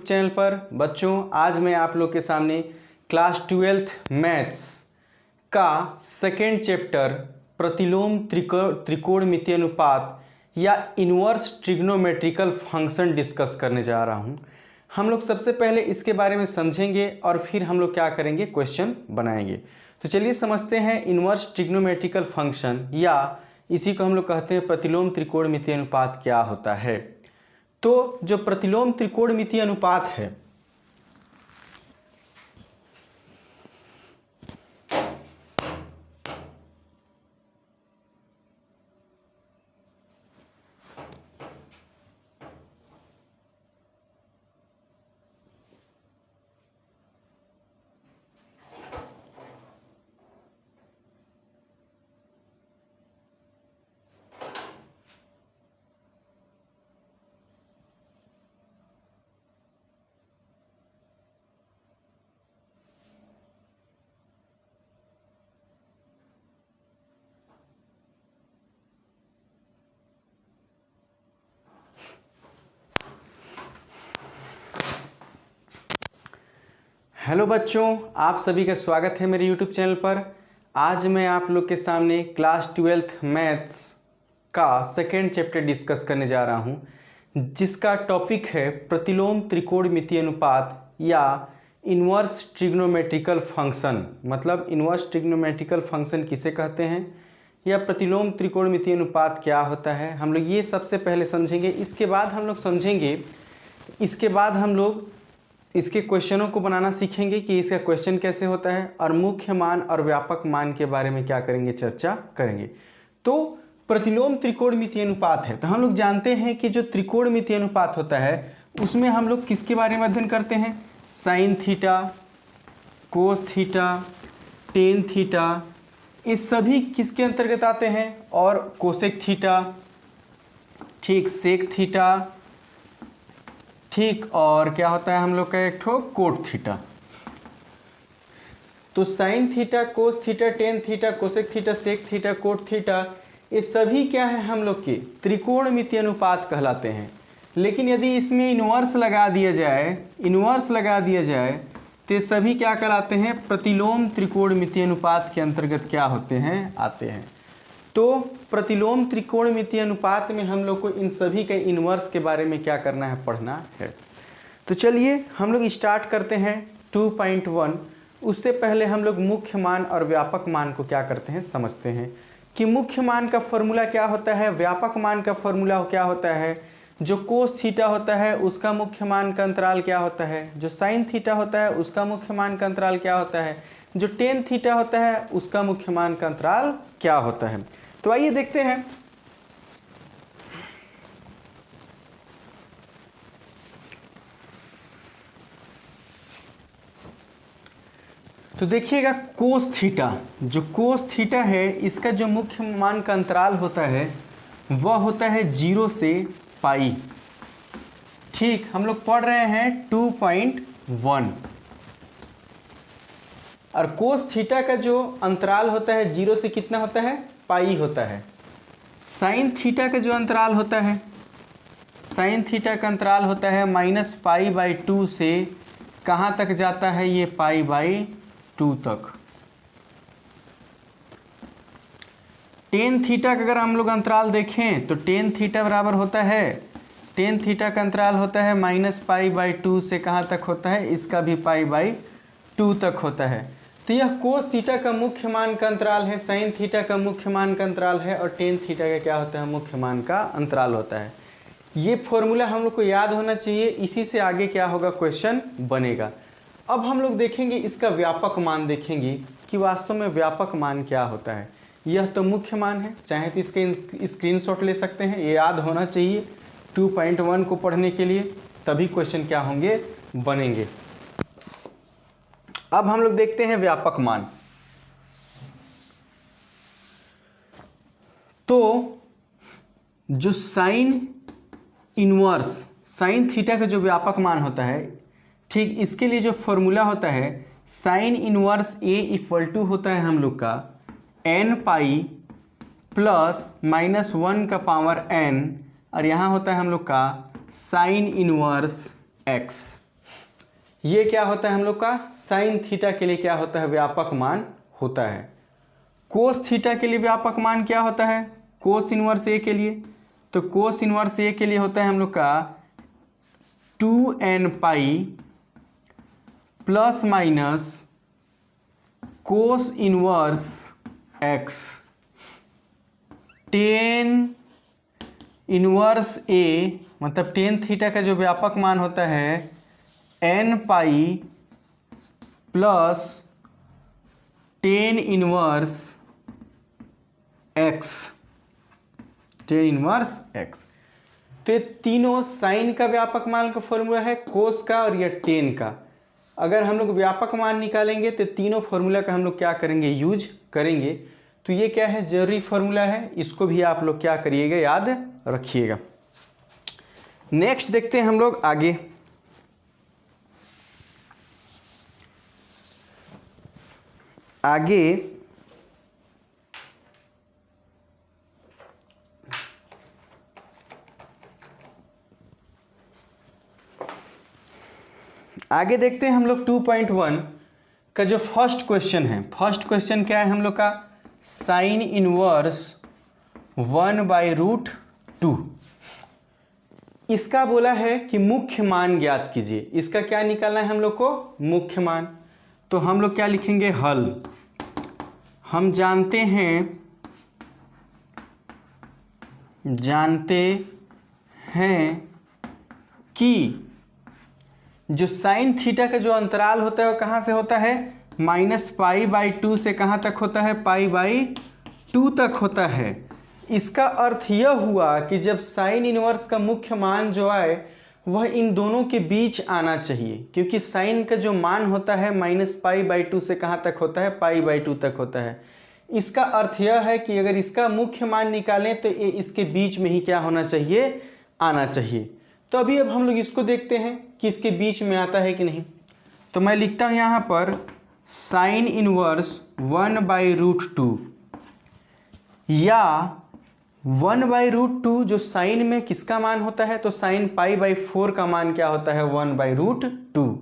Channel पर। बच्चों, आज मैं आप लोग के सामने क्लास 12th मैथ्स का सेकेंड चैप्टर प्रतिलोम त्रिकोणमितीय अनुपात या इन्वर्स ट्रिग्नोमेट्रिकल फंक्शन डिस्कस करने जा रहा हूं। हम लोग सबसे पहले इसके बारे में समझेंगे और फिर हम लोग क्या करेंगे, क्वेश्चन बनाएंगे। तो चलिए समझते हैं इन्वर्स ट्रिग्नोमेट्रिकल फंक्शन या इसी को हम लोग कहते हैं प्रतिलोम त्रिकोणमितीय अनुपात क्या होता है। तो जो प्रतिलोम त्रिकोणमितीय अनुपात है हेलो बच्चों, आप सभी का स्वागत है मेरे यूट्यूब चैनल पर। आज मैं आप लोग के सामने क्लास 12th मैथ्स का सेकेंड चैप्टर डिस्कस करने जा रहा हूं, जिसका टॉपिक है प्रतिलोम त्रिकोणमितीय अनुपात या इन्वर्स ट्रिग्नोमेट्रिकल फंक्शन। मतलब इन्वर्स ट्रिग्नोमेट्रिकल फंक्शन किसे कहते हैं या प्रतिलोम त्रिकोणमितीय अनुपात क्या होता है, हम लोग ये सबसे पहले समझेंगे। इसके बाद हम लोग इसके क्वेश्चनों को बनाना सीखेंगे कि इसका क्वेश्चन कैसे होता है, और मुख्य मान और व्यापक मान के बारे में क्या करेंगे, चर्चा करेंगे। तो प्रतिलोम त्रिकोणमितीय अनुपात है, तो हम लोग जानते हैं कि जो त्रिकोणमितीय अनुपात होता है उसमें हम लोग किसके बारे में अध्ययन करते हैं, sign theta, cos theta, tan theta, ये सभी किसके अंतर्गत आते हैं, और कोसेक थीटा, ठीक, सेक थीटा, ठीक, और क्या होता है हम लोग का एक ठो कोट थीटा। तो sine theta, cos theta, tan theta, cosec theta, sec theta, cot theta, ये सभी क्या है हम लोग के त्रिकोणमितीय अनुपात कहलाते हैं। लेकिन यदि इसमें इन्वर्स लगा दिया जाए तो ये सभी क्या कहलाते हैं, प्रतिलोम त्रिकोणमितीय अनुपात के अंतर्गत क्या होते हैं, आते हैं। तो प्रतिलोम त्रिकोणमितीय अनुपात में हम लोग को इन सभी के इन्वर्स के बारे में क्या करना है, पढ़ना है। तो चलिए हम लोग स्टार्ट करते हैं 2.1। उससे पहले हम लोग मुख्य मान और व्यापक मान को क्या करते हैं, समझते हैं कि मुख्य मान का फॉर्मूला क्या होता है, व्यापक मान का फॉर्मूला क्या होता है। जो कोस थीटा होता है उसका मुख्य मान का अंतराल क्या होता है, जो साइन थीटा होता है उसका मुख्य मान का अंतराल क्या होता है, जो टेन थीटा होता है उसका मुख्य मान का अंतराल क्या होता है। तो आइए देखते हैं। तो देखिएगा कोस थीटा, जो कोस थीटा है इसका जो मुख्य मान का अंतराल होता है वह होता है 0 से पाई। ठीक, हम लोग पढ़ रहे हैं 2.1। और कोस थीटा का जो अंतराल होता है 0 से कितना होता है, पाई होता है। साइन थीटा का जो अंतराल होता है, साइन थीटा का अंतराल होता है -π/2 से कहाँ तक जाता है, ये π/2 तक। टेन थीटा का अगर हम लोग अंतराल देखें तो टेन थीटा बराबर होता है, टेन थीटा का अंतराल होता है -π/2 से कहाँ तक होता है, इसका भी π/2 तक होता है। तो यह कोस थीटा का मुख्य मान का अंतराल है, साइन थीटा का मुख्य मान का अंतराल है, और टेन थीटा का क्या होता है, मुख्य मान का अंतराल होता है। ये फॉर्मूला हम लोग को याद होना चाहिए, इसी से आगे क्या होगा, क्वेश्चन बनेगा। अब हम लोग देखेंगे इसका व्यापक मान, देखेंगे कि वास्तव में व्यापक मान क्या होता है। यह तो मुख्य मान है, चाहे तो इसके स्क्रीनशॉट ले सकते हैं, ये याद होना चाहिए 2.1 को पढ़ने के लिए, तभी क्वेश्चन क्या होंगे, बनेंगे। अब हम लोग देखते हैं व्यापक मान। तो जो साइन इनवर्स, साइन थीटा का जो व्यापक मान होता है, ठीक, इसके लिए जो फॉर्मूला होता है sine inverse A equal to होता है हम लोग का n प्लस -1 का पावर n, और यहाँ होता है हम लोग का साइन इनवर्स x। ये क्या होता है हम लोग का साइन थीटा के लिए क्या होता है व्यापक मान होता है। कोस थीटा के लिए व्यापक मान क्या होता है कोस इनवर्स ए के लिए, तो कोस इनवर्स ए के लिए होता है हम लोग का 2n pi plus minus cos inverse x, tan inverse A मतलब टेन थीटा का जो व्यापक मान होता है n pi plus tan inverse x, tan inverse x। तो ये तीनों साइन का व्यापक मान का फॉर्मूला है, कोस का और यह टेन का। अगर हम लोग व्यापक मान निकालेंगे तो तीनों फॉर्मूला का हम लोग क्या करेंगे यूज करेंगे। तो ये क्या है जरूरी फॉर्मूला है, इसको भी आप लोग क्या करिएगा याद रखिएगा। नेक्स्ट देखते हैं हम लोग आगे। आगे देखते हैं हम लोग 2.1 का जो फर्स्ट क्वेश्चन है। फर्स्ट क्वेश्चन क्या है हम लोग का साइन इनवर्स 1/√2। इसका बोला है कि मुख्य मान ज्ञात कीजिए। इसका क्या निकालना है हम लोग को मुख्य मान। तो हम लोग क्या लिखेंगे हल। हम जानते हैं कि जो साइन थीटा का जो अंतराल होता है वो कहाँ से होता है -π/2 से कहाँ तक होता है π/2 तक होता है। इसका अर्थ यह हुआ कि जब साइन इनवर्स का मुख्य मान जो आए वह इन दोनों के बीच आना चाहिए, क्योंकि साइन का जो मान होता है -π/2 से कहाँ तक होता है π/2 तक होता है। इसका अर्थ यह है कि अगर इसका मुख्य मान निकालें तो ये इसके बीच में ही क्या होना चाहिए आना चाहिए। तो अभी अब हम लोग इसको देखते हैं कि इसके बीच में आता है कि नहीं। तो मैं लिखता हूँ यहाँ पर साइन इनवर्स 1/√2 या 1/√2 जो साइन में किसका मान होता है तो साइन π/4 का मान क्या होता है 1/√2।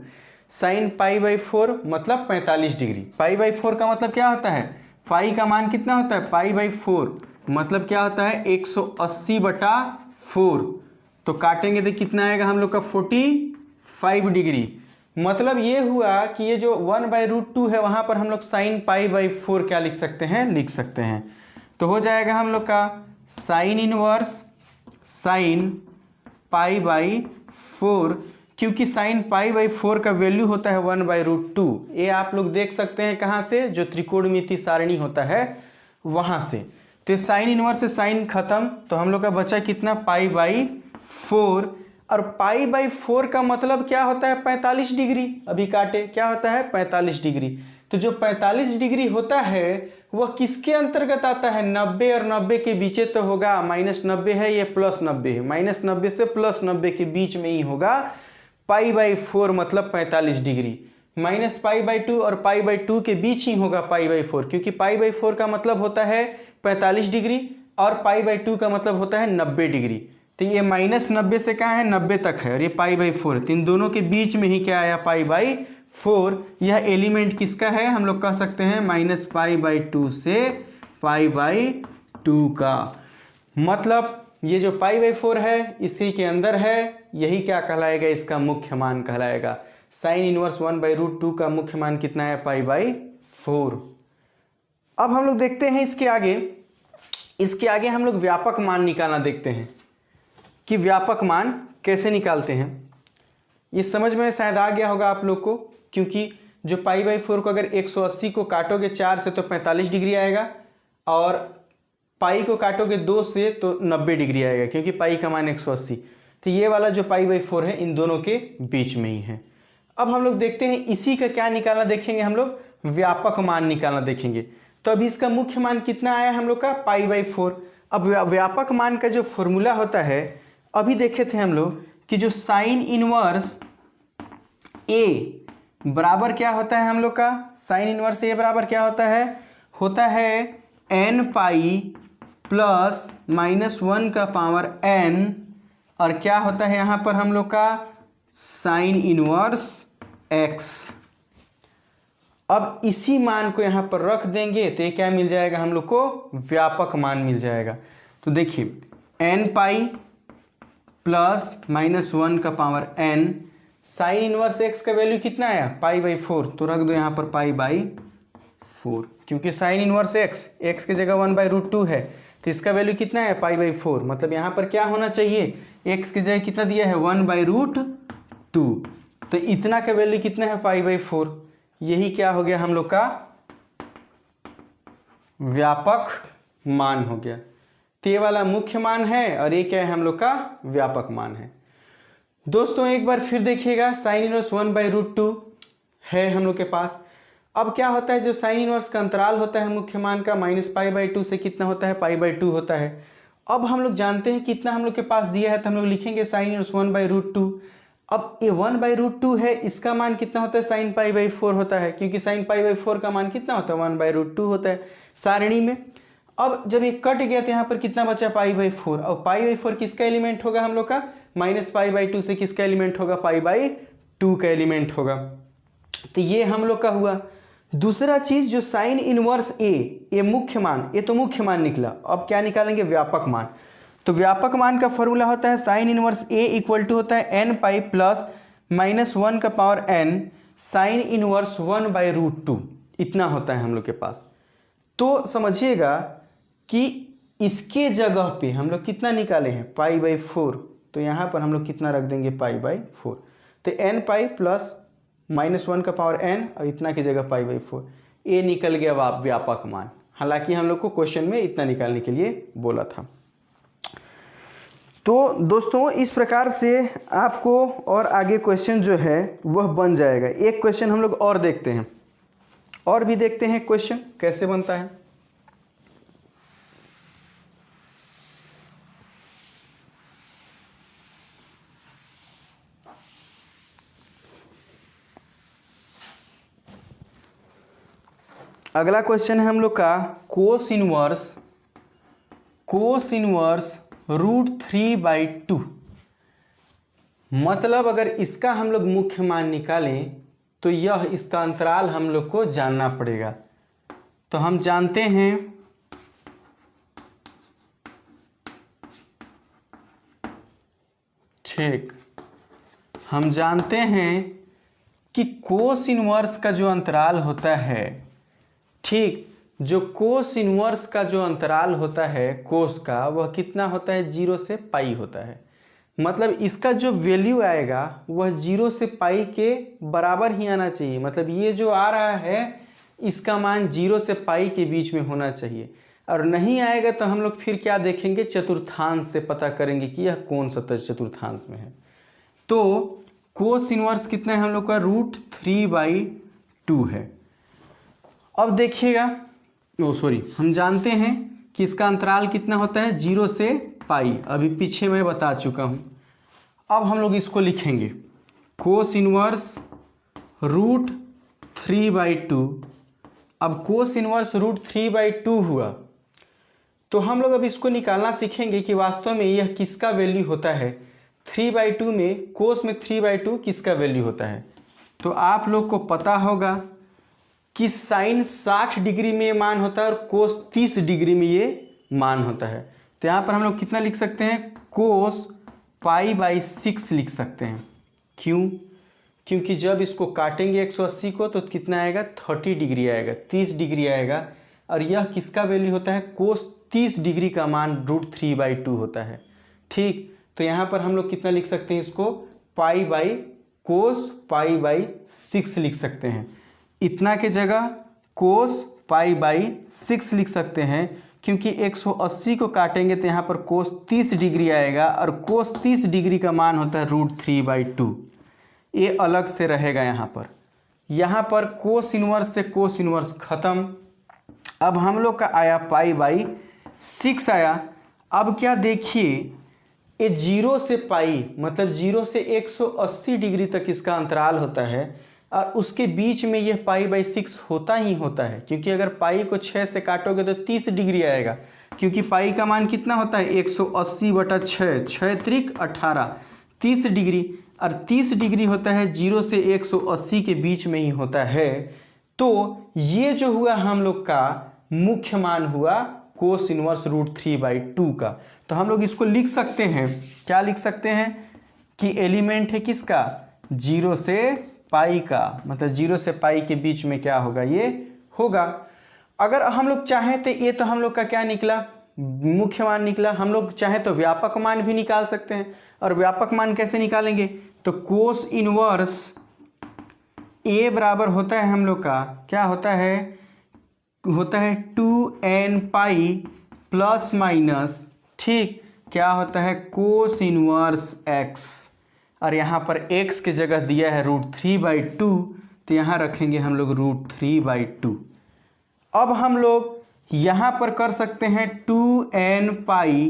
साइन π/4 मतलब 45 डिग्री। π/4 का मतलब क्या होता है फाई का मान कितना होता है π/4 मतलब क्या होता है 180/4। तो काटेंगे तो कितना आएगा हम लोग का 45 डिग्री। मतलब ये हुआ कि ये जो 1/√2 है वहाँ पर हम लोग साइन π/4 क्या लिख सकते हैं तो हो जाएगा हम लोग का साइन इनवर्स साइन π/4, क्योंकि साइन π/4 का वैल्यू होता है 1/√2। ये आप लोग देख सकते हैं कहाँ से जो त्रिकोणमिति सारणी होता है वहाँ से। तो साइन इनवर्स से साइन खत्म तो हम लोग का बचा कितना π/4 और π/4 का मतलब क्या होता है 45 डिग्री। अभी काटे क्या होता है 45 डिग्री। तो जो 45 डिग्री होता है वह किसके अंतर्गत आता है 90 और 90 के बीच तो होगा। -90 है ये +90 है, -90 से +90 के बीच में ही होगा π/4 मतलब 45 डिग्री। -π/2 और π/2 के बीच ही होगा π/4, क्योंकि π/4 का मतलब होता है 45 डिग्री और π/2 का मतलब होता है 90 डिग्री। तो ये -90 से कहाँ है 90 तक है और ये π/4, तो इन दोनों के बीच में ही क्या आया π/4। यह एलिमेंट किसका है हम लोग कह सकते हैं -π/2 से π/2 का। मतलब ये जो π/4 है इसी के अंदर है, यही क्या कहलाएगा इसका मुख्य मान कहलाएगा। साइन इनवर्स 1/√2 का मुख्य मान कितना है π/4। अब हम लोग देखते हैं इसके आगे हम लोग व्यापक मान निकालना देखते हैं कि व्यापक मान कैसे निकालते हैं। ये समझ में शायद आ गया होगा आप लोग को, क्योंकि जो π/4 को अगर 180 को काटोगे 4 से तो 45 डिग्री आएगा और पाई को काटोगे 2 से तो 90 डिग्री आएगा, क्योंकि पाई का मान 180। तो ये वाला जो π/4 है इन दोनों के बीच में ही है। अब हम लोग देखते हैं इसी का क्या निकालना देखेंगे, हम लोग व्यापक मान निकालना देखेंगे। तो अभी इसका मुख्य मान कितना आया हम लोग का π/4। अब व्यापक मान का जो फॉर्मूला होता है अभी देखे थे हम लोग कि जो साइन इनवर्स ए बराबर क्या होता है हम लोग का साइन इनवर्स ए बराबर क्या होता है n पाई प्लस -1 का पावर n, और क्या होता है यहाँ पर हम लोग का साइन इनवर्स x। अब इसी मान को यहाँ पर रख देंगे तो ये क्या मिल जाएगा हम लोग को, व्यापक मान मिल जाएगा। तो देखिए n पाई प्लस -1 का power n, sine inverse x का वैल्यू कितना आया, π/4, तो रख दो यहाँ पर π/4, क्योंकि साइन इनवर्स x की जगह 1/√2 है तो इसका वैल्यू कितना है, π/4। मतलब यहाँ पर क्या होना चाहिए, x की जगह कितना दिया है, 1/√2, तो इतना का वैल्यू कितना है, π/4। यही क्या हो गया हम लोग का व्यापक मान हो गया। तो ये वाला मुख्य मान है और ये क्या है हम लोग का व्यापक मान है। दोस्तों एक बार फिर देखिएगा, साइन इनवर्स 1/√2 है हम लोग के पास। अब क्या होता है, जो साइन इनवर्स का अंतराल होता है मुख्य मान का -π/2 से कितना होता है, π/2 होता है। अब हम लोग जानते हैं कितना हम लोग के पास दिया है, तो हम लोग लिखेंगे साइन इनवर्स 1/√2। अब ये 1/√2 है, इसका मान कितना होता है, साइन π/4 होता है, क्योंकि साइन π/4 का मान कितना होता है, 1/√2 होता है सारणी में। अब जब ये कट गया तो यहाँ पर कितना बचा, π/4। और π/4 किसका एलिमेंट होगा हम लोग का, -π/2 से किसका एलिमेंट होगा, π/2 का एलिमेंट होगा। तो ये हम लोग का हुआ। दूसरा चीज जो साइन इनवर्स ये मुख्य मान, ये तो मुख्य मान निकला। अब क्या निकालेंगे, व्यापक मान। तो व्यापक मान का फॉर्मूला होता है sine inverse a equal to होता है n पाई प्लस -1 का पावर n साइन इनवर्स 1/√2, इतना होता है हम लोग के पास। तो समझिएगा कि इसके जगह पे हम लोग कितना निकाले हैं, π/4, तो यहाँ पर हम लोग कितना रख देंगे, π/4। तो n पाई प्लस -1 का पावर n और इतना की जगह π/4, ये निकल गया व्यापक मान। हालांकि हम लोग को क्वेश्चन में इतना निकालने के लिए बोला था। तो दोस्तों इस प्रकार से आपको और आगे क्वेश्चन जो है वह बन जाएगा। एक क्वेश्चन हम लोग और देखते हैं, और भी देखते हैं क्वेश्चन कैसे बनता है। अगला क्वेश्चन है हम लोग का कोस इनवर्स √3/2। मतलब अगर इसका हम लोग मुख्य मान निकालें तो यह इसका अंतराल हम लोग को जानना पड़ेगा। तो हम जानते हैं ठीक, हम जानते हैं कि कोस इनवर्स का जो अंतराल होता है, ठीक, जो कोस इनवर्स का जो अंतराल होता है कोस का, वह कितना होता है, 0 से पाई होता है। मतलब इसका जो वैल्यू आएगा वह 0 से पाई के बराबर ही आना चाहिए। मतलब ये जो आ रहा है इसका मान 0 से पाई के बीच में होना चाहिए। और नहीं आएगा तो हम लोग फिर क्या देखेंगे, चतुर्थांश से पता करेंगे कि यह कौन सा चतुर्थांश में है। तो कोस इनवर्स कितना है हम लोग का, √3/2 है। अब देखिएगा, हम जानते हैं कि इसका अंतराल कितना होता है, 0 से पाई, अभी पीछे मैं बता चुका हूं। अब हम लोग इसको लिखेंगे कोस इनवर्स √3/2। अब कोस इनवर्स √3/2 हुआ तो हम लोग अब इसको निकालना सीखेंगे कि वास्तव में यह किसका वैल्यू होता है। 3/2 में, कोस में 3/2 किसका वैल्यू होता है। तो आप लोग को पता होगा कि साइन 60 डिग्री में ये मान होता है और कोस 30 डिग्री में ये मान होता है। तो यहाँ पर हम लोग कितना लिख सकते हैं, कोस π/6 लिख सकते हैं। क्यों, क्योंकि जब इसको काटेंगे 180 को तो कितना आएगा, 30 डिग्री आएगा, 30 डिग्री आएगा। और यह किसका वैल्यू होता है, कोस 30 डिग्री का मान √3/2 होता है। ठीक, तो यहाँ पर हम लोग कितना लिख सकते हैं, इसको कोस π/6 लिख सकते हैं। इतना के जगह कोस π/6 लिख सकते हैं, क्योंकि 180 को काटेंगे तो यहाँ पर कोस 30 डिग्री आएगा और कोस 30 डिग्री का मान होता है √3/2। ये अलग से रहेगा यहाँ पर कोस इनवर्स से कोस इनवर्स खत्म। अब हम लोग का आया π/6 आया। अब क्या देखिए, ये 0 से पाई, मतलब 0 से 180 डिग्री तक इसका अंतराल होता है और उसके बीच में यह π/6 होता ही होता है। क्योंकि अगर पाई को 6 से काटोगे तो 30 डिग्री आएगा, क्योंकि पाई का मान कितना होता है, 180/6, 6 त्रिक 18, 30 डिग्री। और 30 डिग्री होता है 0 से 180 के बीच में ही होता है। तो ये जो हुआ हम लोग का मुख्य मान हुआ कोस इनवर्स √3/2 का। तो हम लोग इसको लिख सकते हैं, क्या लिख सकते हैं कि एलिमेंट है किसका, 0 से पाई का, मतलब 0 से पाई के बीच में क्या होगा, ये होगा। अगर हम लोग चाहें तो ये तो हम लोग का क्या निकला, मुख्य मान निकला। हम लोग चाहें तो व्यापक मान भी निकाल सकते हैं। और व्यापक मान कैसे निकालेंगे, तो कोस इनवर्स ए बराबर होता है हम लोग का, क्या होता है 2n पाई प्लस माइनस, ठीक, क्या होता है कोस इनवर्स x। और यहाँ पर x के जगह दिया है √3/2, तो यहाँ रखेंगे हम लोग √3/2। अब हम लोग यहाँ पर कर सकते हैं 2n पाई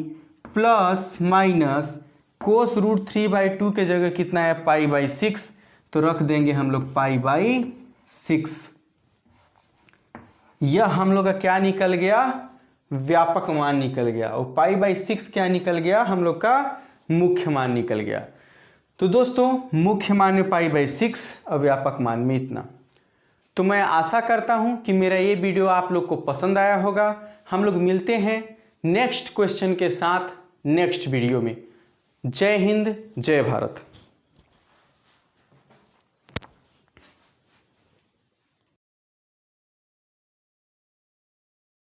प्लस माइनस कोस √3/2 के जगह कितना है π/6, तो रख देंगे हम लोग π/6। यह हम लोग का क्या निकल गया, व्यापक मान निकल गया। और π/6 क्या निकल गया, हम लोग का मुख्य मान निकल गया। तो दोस्तों मुख्य मान में π/6 और व्यापक मान में इतना। तो मैं आशा करता हूं कि मेरा ये वीडियो आप लोग को पसंद आया होगा। हम लोग मिलते हैं नेक्स्ट क्वेश्चन के साथ नेक्स्ट वीडियो में। जय हिंद, जय भारत।